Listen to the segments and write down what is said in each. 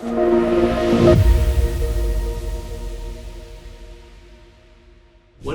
What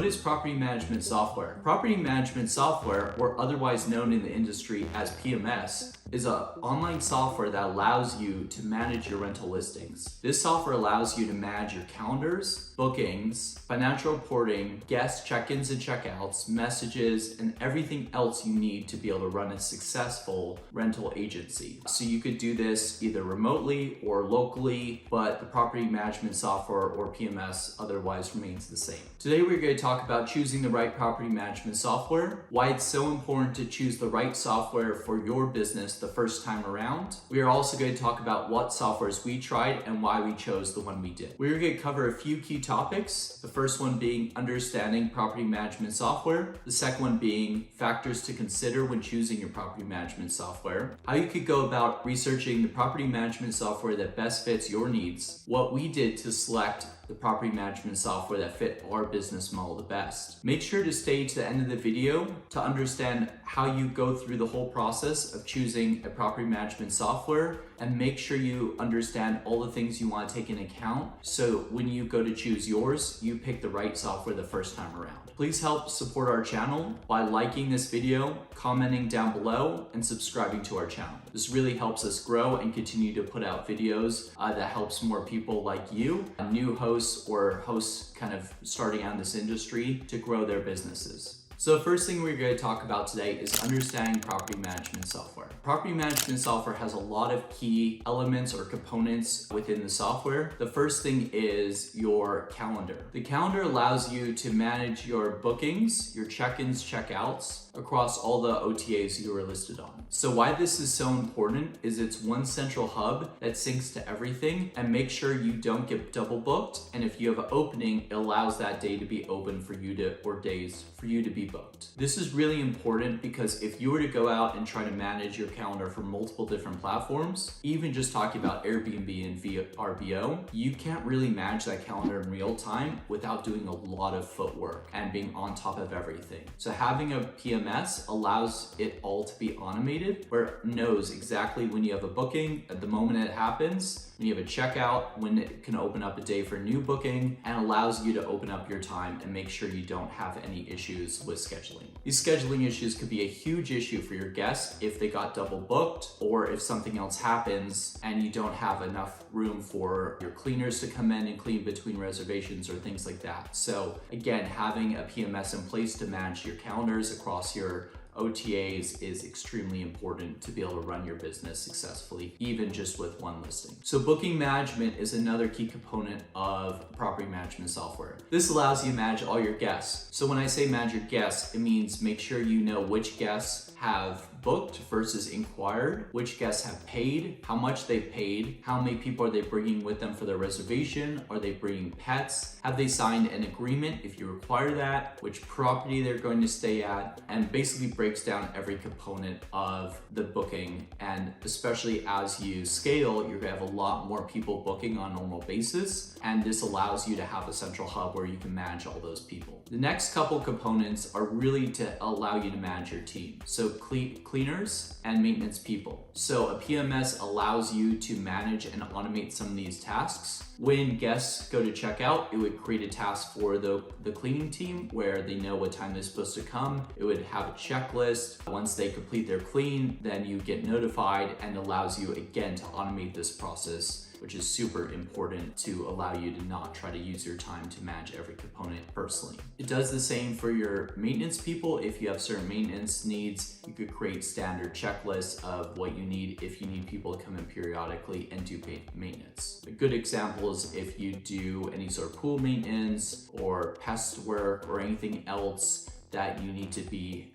is property management software? Property management software, or otherwise known in the industry as PMS, is an online software that allows you to manage your rental listings. This software allows you to manage your calendars, bookings, financial reporting, guest check-ins and check-outs, messages, and everything else you need to be able to run a successful rental agency. So you could do this either remotely or locally, but the property management software, or PMS, otherwise remains the same. Today we're going to talk about choosing the right property management software, why it's so important to choose the right software for your business the first time around. We are also going to talk about what softwares we tried and why we chose the one we did. We're going to cover a few key topics. The first one being understanding property management software. The second one being factors to consider when choosing your property management software. How you could go about researching the property management software that best fits your needs. What we did to select the property management software that fit our business model the best. Make sure to stay to the end of the video to understand how you go through the whole process of choosing a property management software, and make sure you understand all the things you want to take into account so when you go to choose yours, you pick the right software the first time around. Please help support our channel by liking this video, commenting down below, and subscribing to our channel. This really helps us grow and continue to put out videos that helps more people like you, new hosts or hosts kind of starting out in this industry, to grow their businesses. So the first thing we're going to talk about today is understanding property management software. Property management software has a lot of key elements or components within the software. The first thing is your calendar. The calendar allows you to manage your bookings, your check-ins, check-outs across all the OTAs you are listed on. So why this is so important is it's one central hub that syncs to everything and make sure you don't get double booked. And if you have an opening, it allows that day to be open for you to, or days for you to be booked. This is really important because if you were to go out and try to manage your calendar for multiple different platforms, even just talking about Airbnb and VRBO, you can't really manage that calendar in real time without doing a lot of footwork and being on top of everything. So having a PMS allows it all to be automated, where it knows exactly when you have a booking, at the moment it happens, when you have a checkout, when it can open up a day for a new booking, and allows you to open up your time and make sure you don't have any issues with scheduling. These scheduling issues could be a huge issue for your guests if they got double booked, or if something else happens and you don't have enough room for your cleaners to come in and clean between reservations or things like that. So again, having a PMS in place to manage your calendars across your OTAs is extremely important to be able to run your business successfully, even just with one listing. So booking management is another key component of property management software. This allows you to manage all your guests. So when I say manage your guests, it means make sure you know which guests have booked versus inquired, which guests have paid, how much they've paid, how many people are they bringing with them for their reservation, are they bringing pets, have they signed an agreement if you require that, which property they're going to stay at, and basically breaks down every component of the booking. And especially as you scale, you're gonna have a lot more people booking on a normal basis, and this allows you to have a central hub where you can manage all those people. The next couple components are really to allow you to manage your team. So cleaners and maintenance people. So a PMS allows you to manage and automate some of these tasks. When guests go to check out, it would create a task for the cleaning team where they know what time they're supposed to come. It would have a checklist. Once they complete their clean, then you get notified, and allows you again to automate this process, which is super important to allow you to not try to use your time to manage every component personally. It does the same for your maintenance people. If you have certain maintenance needs, you could create standard checklists of what you need if you need people to come in periodically and do maintenance. A good example is if you do any sort of pool maintenance or pest work or anything else that you need to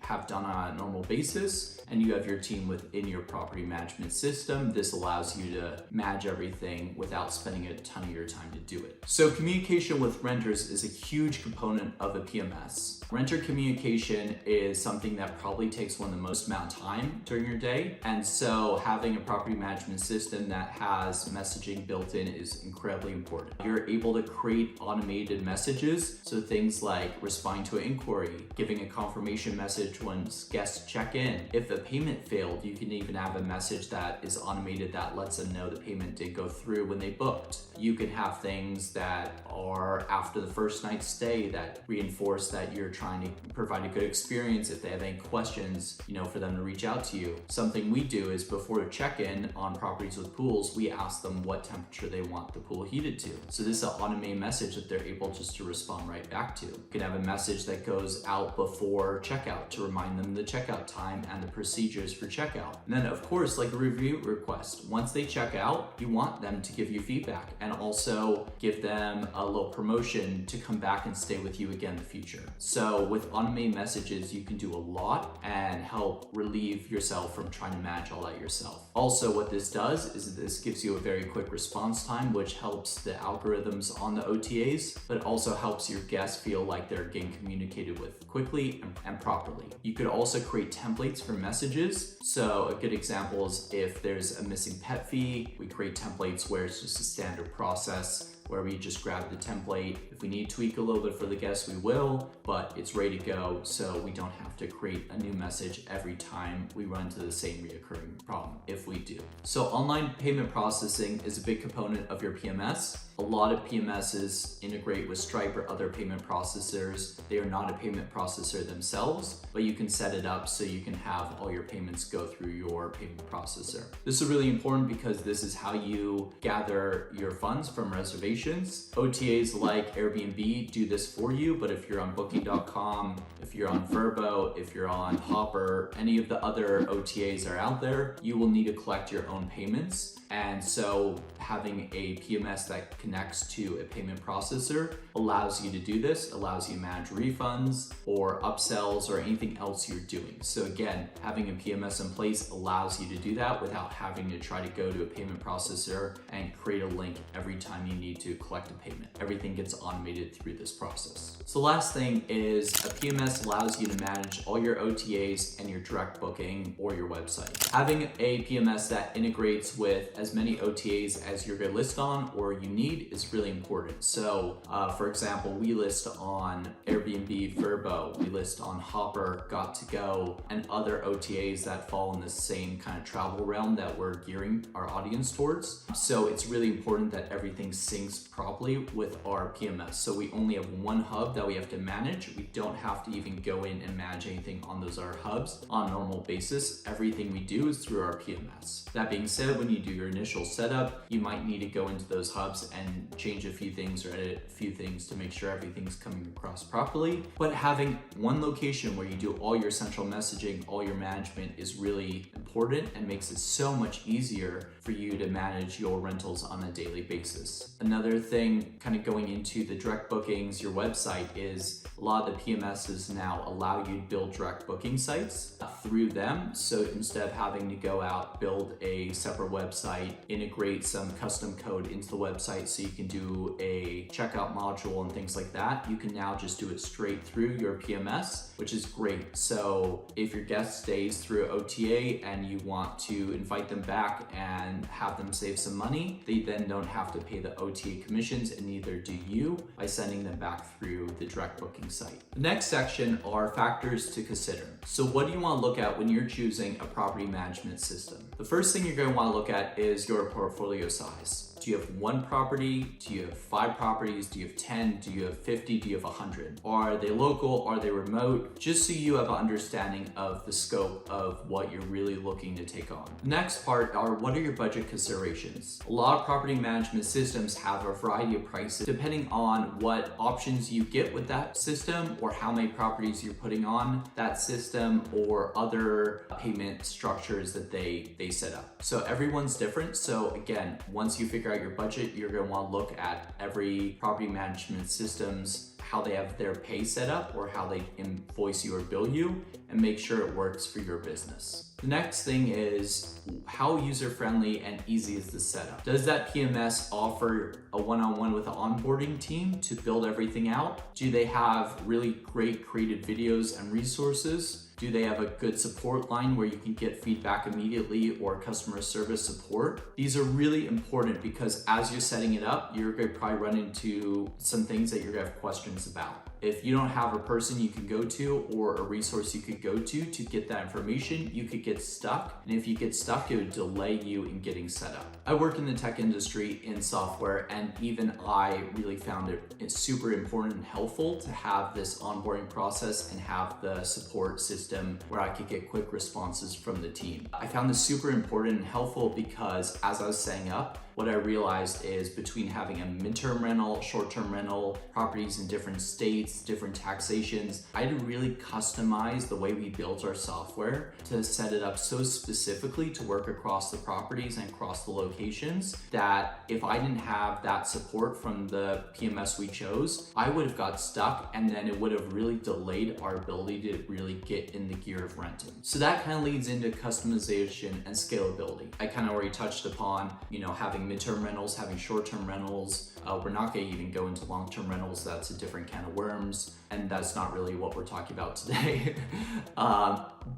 have done on a normal basis, and you have your team within your property management system. This allows you to manage everything without spending a ton of your time to do it. So communication with renters is a huge component of a PMS. Renter communication is something that probably takes one of the most amount of time during your day. And so having a property management system that has messaging built in is incredibly important. You're able to create automated messages. So things like responding to an inquiry, giving a confirmation message when guests check in. If a payment failed, you can even have a message that is automated that lets them know the payment did go through when they booked. You can have things that are after the first night's stay that reinforce that you're trying to provide a good experience. If they have any questions, for them to reach out to you. Something we do is before check-in on properties with pools, we ask them what temperature they want the pool heated to. So this is an automated message that they're able just to respond right back to. You can have a message that goes out before checkout to remind them the checkout time and the procedures for checkout. And then of course, like a review request, once they check out, you want them to give you feedback and also give them a little promotion to come back and stay with you again in the future. So with automated messages, you can do a lot and help relieve yourself from trying to manage all that yourself. Also, what this does is this gives you a very quick response time, which helps the algorithms on the OTAs, but also helps your guests feel like they're getting communicated with quickly and properly. You could also create templates for messages. So a good example is if there's a missing pet fee, we create templates where it's just a standard process where we just grab the template. If we need to tweak a little bit for the guests, we will, but it's ready to go, so we don't have to create a new message every time we run into the same reoccurring problem, if we do. So online payment processing is a big component of your PMS. A lot of PMSs integrate with Stripe or other payment processors. They are not a payment processor themselves, but you can set it up so you can have all your payments go through your payment processor. This is really important because this is how you gather your funds from reservations. OTAs like Airbnb do this for you, but if you're on Booking.com, if you're on VRBO, if you're on Hopper, any of the other OTAs are out there, you will need to collect your own payments. And so having a PMS that connects to a payment processor allows you to do this, allows you to manage refunds or upsells or anything else you're doing. So again, having a PMS in place allows you to do that without having to try to go to a payment processor and create a link every time you need to collect a payment. Everything gets automated through this process. So last thing is a PMS allows you to manage all your OTAs and your direct booking or your website. Having a PMS that integrates with as many OTAs as you're going to list on or you need is really important. So for example, we list on Airbnb, VRBO, we list on Hopper, Got to Go, and other OTAs that fall in the same kind of travel realm that we're gearing our audience towards. So it's really important that everything syncs properly with our PMS. So we only have one hub that we have to manage. We don't have to even go in and manage anything on those other hubs on a normal basis. Everything we do is through our PMS. That being said, when you do your initial setup, you might need to go into those hubs and change a few things or edit a few things to make sure everything's coming across properly. But having one location where you do all your central messaging, all your management is really important and makes it so much easier for you to manage your rentals on a daily basis. Another thing kind of going into the direct bookings, your website, is a lot of the PMSs now allow you to build direct booking sites through them. So instead of having to go out, build a separate website, integrate some custom code into the website so you can do a checkout module and things like that, you can now just do it straight through your PMS, which is great. So if your guest stays through OTA and you want to invite them back and have them save some money, they then don't have to pay the OTA commissions, and neither do you by sending them back through the direct booking site. The next section are factors to consider. So what do you want to look at when you're choosing a property management system? The first thing you're going to want to look at is your portfolio size. Do you have one property? Do you have 5 properties? Do you have 10? Do you have 50? Do you have 100? Are they local? Are they remote? Just so you have an understanding of the scope of what you're really looking to take on. The next part are, what are your budget considerations? A lot of property management systems have a variety of prices depending on what options you get with that system or how many properties you're putting on that system or other payment structures that they set up. So everyone's different. So again, once you figure out your budget, you're going to want to look at every property management system's how they have their pay set up or how they invoice you or bill you, and make sure it works for your business. The next thing is, how user-friendly and easy is the setup? Does that PMS offer a one-on-one with the onboarding team to build everything out? Do they have really great created videos and resources? Do they have a good support line where you can get feedback immediately, or customer service support? These are really important because as you're setting it up, you're going to probably run into some things that you're going to have questions about. If you don't have a person you can go to or a resource you could go to get that information, you could get stuck. And if you get stuck, it would delay you in getting set up. I work in the tech industry in software, and even I really found it super important and helpful to have this onboarding process and have the support system where I could get quick responses from the team. I found this super important and helpful because as I was setting up, what I realized is between having a midterm rental, short-term rental, properties in different states, different taxations, I had to really customize the way we built our software to set it up so specifically to work across the properties and across the locations that if I didn't have that support from the PMS we chose, I would have got stuck, and then it would have really delayed our ability to really get in the gear of renting. So that kind of leads into customization and scalability. I kind of already touched upon, having midterm rentals, having short-term rentals. We're not going to even go into long-term rentals. That's a different can of worms, and that's not really what we're talking about today.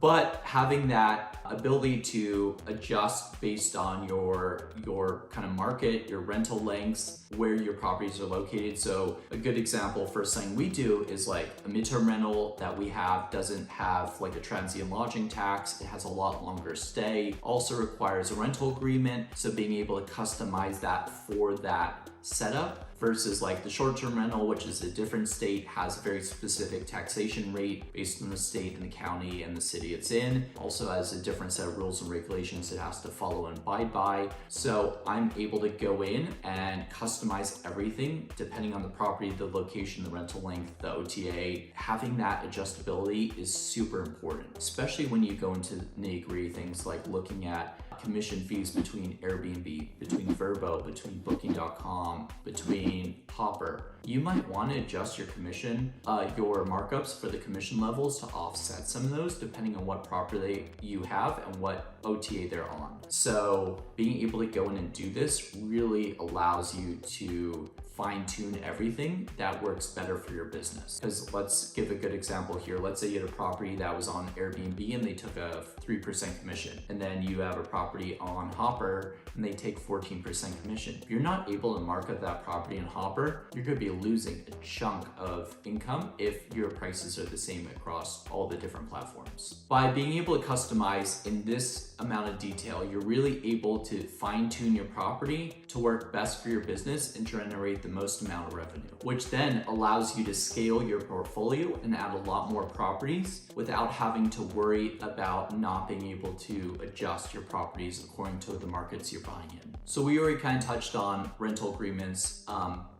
But having that ability to adjust based on your kind of market, your rental lengths, where your properties are located. So a good example for something we do is like a midterm rental that we have doesn't have like a transient lodging tax. It has a lot longer stay, also requires a rental agreement. So being able to customize that for that setup versus like the short-term rental, which is a different state, has a very specific taxation rate based on the state and the county and the city it's in. Also has a different set of rules and regulations it has to follow and abide by. So I'm able to go in and customize everything depending on the property, the location, the rental length, the OTA. Having that adjustability is super important, especially when you go into nitty-gritty things like looking at commission fees between Airbnb, between VRBO, between Booking.com, between Hopper. You might want to adjust your commission, your markups for the commission levels to offset some of those depending on what property you have and what OTA they're on. So being able to go in and do this really allows you to fine-tune everything that works better for your business. Because let's give a good example here. Let's say you had a property that was on Airbnb and they took a 3% commission, and then you have a property on Hopper and they take 14% commission. If you're not able to market that property in Hopper, you're going to be losing a chunk of income if your prices are the same across all the different platforms. By being able to customize in this amount of detail, you're really able to fine-tune your property to work best for your business and generate the most amount of revenue, which then allows you to scale your portfolio and add a lot more properties without having to worry about not being able to adjust your properties according to the markets you're buying in. So we already kind of touched on rental agreements,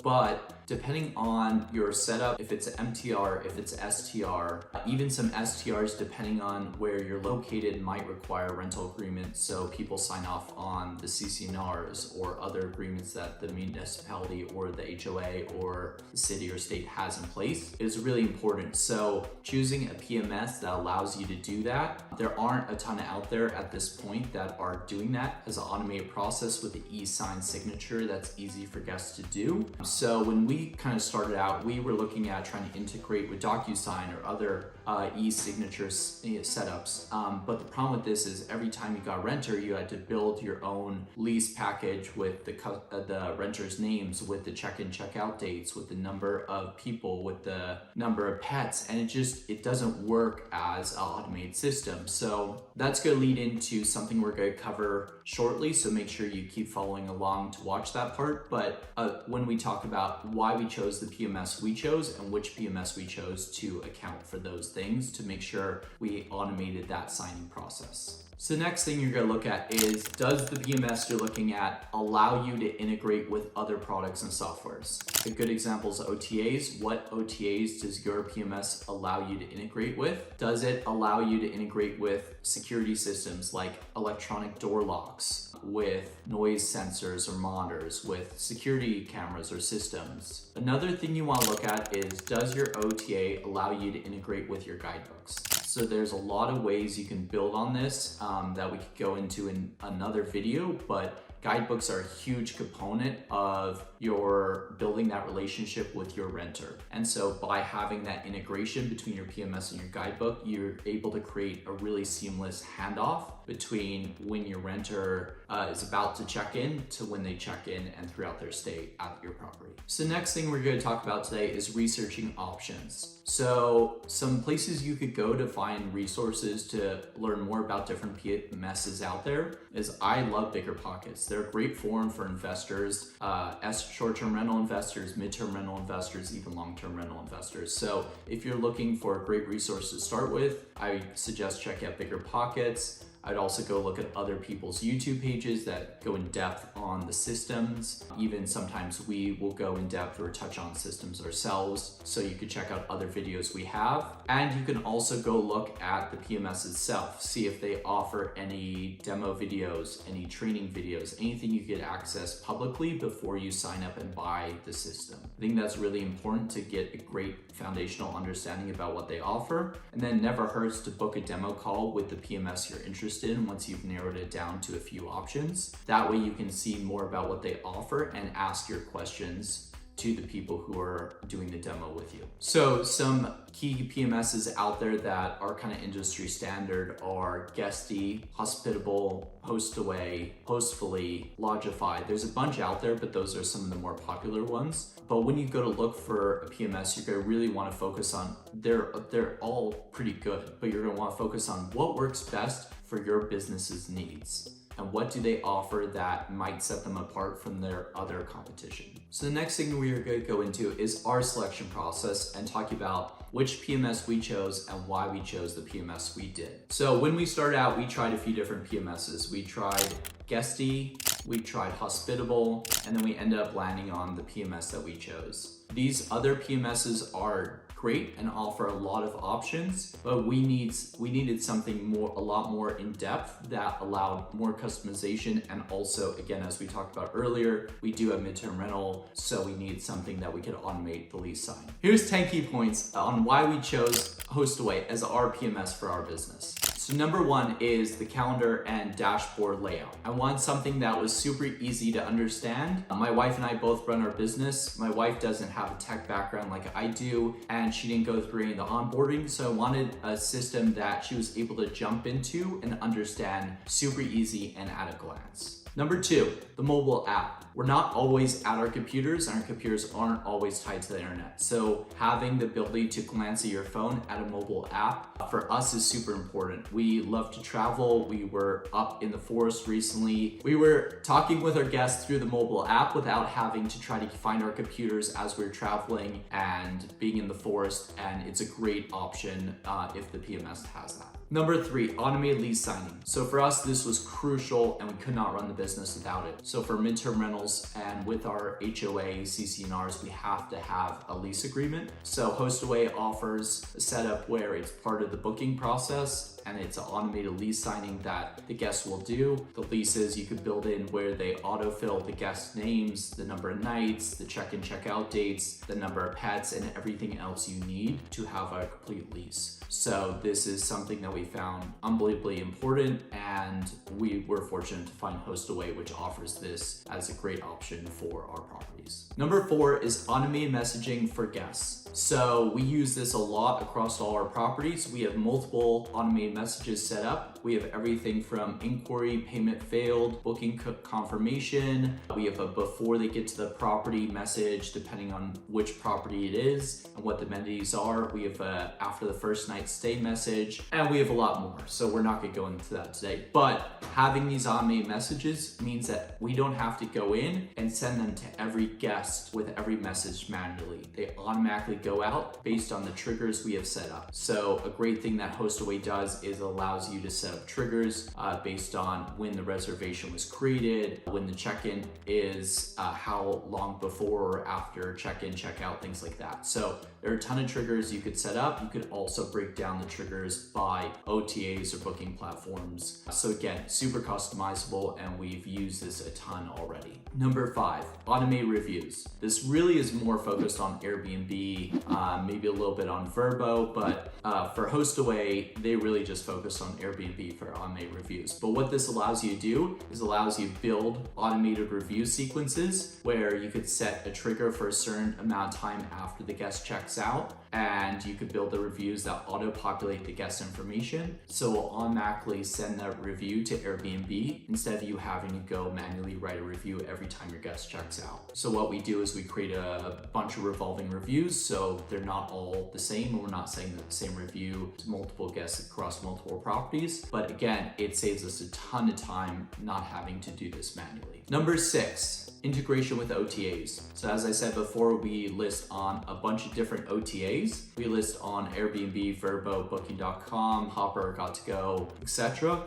but depending on your setup, if it's MTR, if it's STR, even some STRs, depending on where you're located, might require rental agreements. So people sign off on the CC&Rs or other agreements that the municipality or the HOA or the city or state has in place is really important. So choosing a PMS that allows you to do that, there aren't a ton out there at this point that are doing that as an automated process with the e-sign signature that's easy for guests to do. So when we kind of started out, we were looking at trying to integrate with DocuSign or other e-signature setups. But the problem with this is every time you got a renter, you had to build your own lease package with the renter's names, with the check-in, check-out dates, with the number of people, with the number of pets, and it doesn't work as an automated system. So that's going to lead into something we're going to cover shortly, so make sure you keep following along to watch that part. But when we talk about why we chose the PMS we chose and which PMS we chose to account for those things to make sure we automated that signing process. So the next thing you're going to look at is, does the PMS you're looking at allow you to integrate with other products and softwares? A good example is OTAs. What OTAs does your PMS allow you to integrate with? Does it allow you to integrate with security systems like electronic door locks, with noise sensors or monitors, with security cameras or systems? Another thing you want to look at is, does your OTA allow you to integrate with your guidebooks? So there's a lot of ways you can build on this that we could go into in another video, but Guidebooks are a huge component of your building that relationship with your renter. And so by having that integration between your PMS and your guidebook, you're able to create a really seamless handoff between when your renter is about to check in to when they check in and throughout their stay at your property. So the next thing we're going to talk about today is researching options. So some places you could go to find resources to learn more about different PMSs out there is I love BiggerPockets. They're a great forum for investors, as short-term rental investors, mid-term rental investors, even long-term rental investors. So if you're looking for a great resource to start with, I suggest check out BiggerPockets. I'd also go look at other people's YouTube pages that go in depth on the systems. Even sometimes we will go in depth or touch on systems ourselves. So you could check out other videos we have. And you can also go look at the PMS itself, see if they offer any demo videos, any training videos, anything you could access publicly before you sign up and buy the system. I think that's really important to get a great foundational understanding about what they offer. And then never hurts to book a demo call with the PMS you're interested in once you've narrowed it down to a few options. That way you can see more about what they offer and ask your questions to the people who are doing the demo with you. So some key PMSs out there that are kind of industry standard are Guesty, Hospitable, HostAway, Hostfully, Lodgify. There's a bunch out there, but those are some of the more popular ones. But when you go to look for a PMS, you're gonna really want to focus on, they're all pretty good, but you're gonna want to focus on what works best for your business's needs. And what do they offer that might set them apart from their other competition? So the next thing we are going to go into is our selection process and talk about which PMS we chose and why we chose the PMS we did. So when we started out, we tried a few different PMSs. We tried Guesty, we tried Hospitable, and then we ended up landing on the PMS that we chose. These other PMSs are great and offer a lot of options, but we needed something a lot more in depth that allowed more customization. And also, again, as we talked about earlier, we do have midterm rental, so we need something that we could automate the lease sign. Here's 10 key points on why we chose HostAway as our PMS for our business. So number one is the calendar and dashboard layout. I wanted something that was super easy to understand. My wife and I both run our business. My wife doesn't have a tech background like I do, and she didn't go through any of the onboarding. So I wanted a system that she was able to jump into and understand super easy and at a glance. Number two, the mobile app. We're not always at our computers, and our computers aren't always tied to the internet. So having the ability to glance at your phone at a mobile app for us is super important. We love to travel. We were up in the forest recently. We were talking with our guests through the mobile app without having to try to find our computers as we're traveling and being in the forest. And it's a great option if the PMS has that. Number three, automated lease signing. So for us, this was crucial and we could not run the business without it. So for midterm rentals and with our HOA, CCNRs, we have to have a lease agreement. So HostAway offers a setup where it's part of the booking process and it's an automated lease signing that the guests will do. The leases you could build in where they autofill the guest names, the number of nights, the check-in, check-out dates, the number of pets, and everything else you need to have a complete lease. So this is something that we found unbelievably important, and we were fortunate to find HostAway, which offers this as a great option for our properties. Number four is automated messaging for guests. So we use this a lot across all our properties. We have multiple automated messages set up. We have everything from inquiry, payment failed, booking confirmation. We have a before they get to the property message, depending on which property it is and what the amenities are. We have a after the first night stay message, and we have a lot more. So we're not gonna go into that today. But having these automated messages means that we don't have to go in and send them to every guest with every message manually. They automatically go out based on the triggers we have set up. So a great thing that HostAway does is allows you to set up triggers based on when the reservation was created, when the check-in is, how long before or after check-in, check-out, things like that. So There are a ton of triggers you could set up. You could also break down the triggers by OTAs or booking platforms. So again, super customizable, and we've used this a ton already. Number 5, automate reviews. This really is more focused on Airbnb, maybe a little bit on VRBO, but for HostAway, they really just focus on Airbnb for automate reviews. But what this allows you to do is allows you to build automated review sequences where you could set a trigger for a certain amount of time after the guest checks out, and you could build the reviews that auto-populate the guest information. So it'll automatically send that review to Airbnb instead of you having to go manually write a review every time your guest checks out. So what we do is we create a bunch of revolving reviews, so they're not all the same, and we're not sending the same review to multiple guests across multiple properties. But again, it saves us a ton of time not having to do this manually. Number 6, integration with OTAs. So as I said before, we list on a bunch of different OTAs. We list on Airbnb, VRBO, Booking.com, Hopper, Got2Go, etc.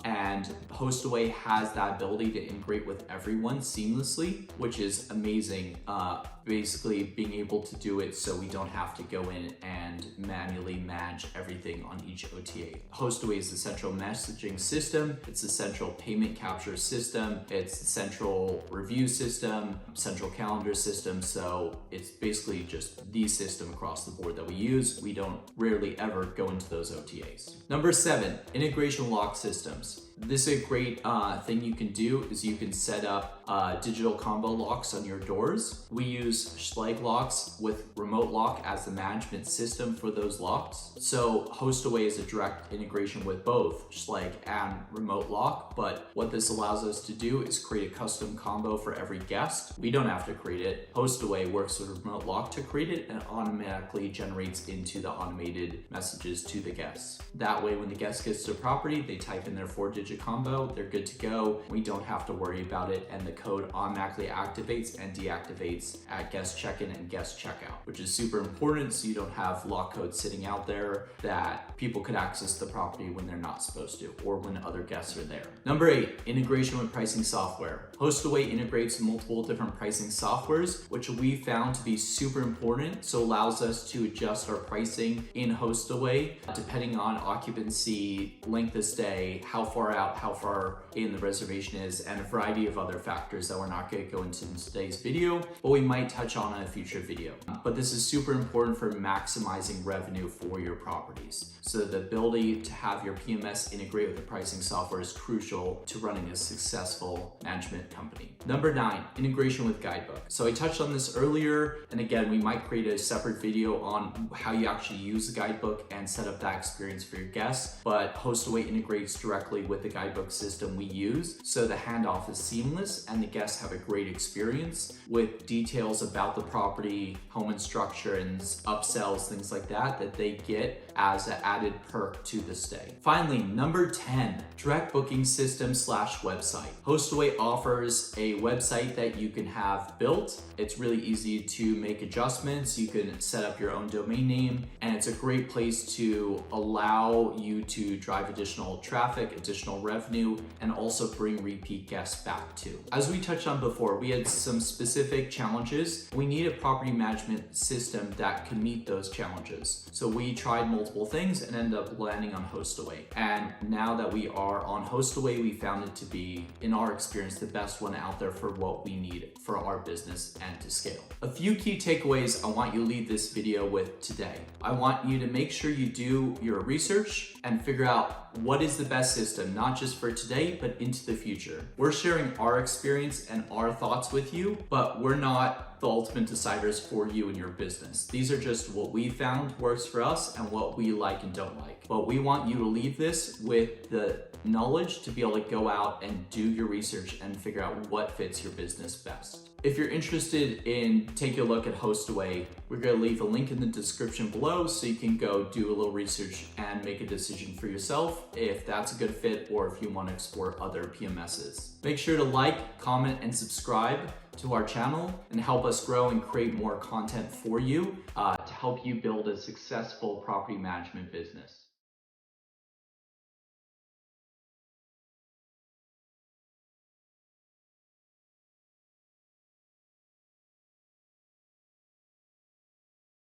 And HostAway has that ability to integrate with everyone seamlessly, which is amazing. Basically being able to do it so we don't have to go in and manually manage everything on each OTA. HostAway is the central messaging system. It's the central payment capture system. It's the central review system, central calendar system. So it's basically just the system across the board that we use. We don't rarely ever go into those OTAs. Number 7, integration lock systems. This is a great thing you can do is you can set up digital combo locks on your doors. We use Schlag locks with remote lock as the management system for those locks. So HostAway is a direct integration with both Schlag and remote lock, but what this allows us to do is create a custom combo for every guest. We don't have to create it. HostAway works with remote lock to create it and automatically generates into the automated messages to the guests. That way, when the guest gets to the property, they type in their 4-digit combo, they're good to go. We don't have to worry about it, and the code automatically activates and deactivates at guest check-in and guest checkout, which is super important so you don't have lock codes sitting out there that people could access the property when they're not supposed to or when other guests are there. Number 8, integration with pricing software. HostAway integrates multiple different pricing softwares, which we found to be super important, so allows us to adjust our pricing in HostAway depending on occupancy, length of stay, how far out, how far in the reservation is, and a variety of other factors that we're not going to go into in today's video, but we might touch on in a future video. But this is super important for maximizing revenue for your properties. So the ability to have your PMS integrate with the pricing software is crucial to running a successful management company. Number 9, integration with Guidebook. So I touched on this earlier, and again, we might create a separate video on how you actually use the Guidebook and set up that experience for your guests, but HostAway integrates directly with the Guidebook system we use, so the handoff is seamless and the guests have a great experience with details about the property, home instructions, upsells, things like that they get as an added perk to the stay. Finally, number 10, direct booking system / website. HostAway offers a website that you can have built. It's really easy to make adjustments. You can set up your own domain name, and it's a great place to allow you to drive additional traffic, additional revenue, and also bring repeat guests back too. As we touched on before, we had some specific challenges. We need a property management system that can meet those challenges. So we tried multiple things and ended up landing on HostAway. And now that we are on HostAway, we found it to be, in our experience, the best one out there for what we need for our business and to scale. A few key takeaways I want you to leave this video with today. I want you to make sure you do your research and figure out what is the best system, not just for today, but into the future. We're sharing our experience and our thoughts with you, but we're not the ultimate deciders for you and your business. These are just what we found works for us and what we like and don't like. But we want you to leave this with the knowledge to be able to go out and do your research and figure out what fits your business best. If you're interested in taking a look at HostAway, we're going to leave a link in the description below so you can go do a little research and make a decision for yourself if that's a good fit or if you want to explore other PMSs. Make sure to like, comment, and subscribe to our channel and help us grow and create more content for you to help you build a successful property management business.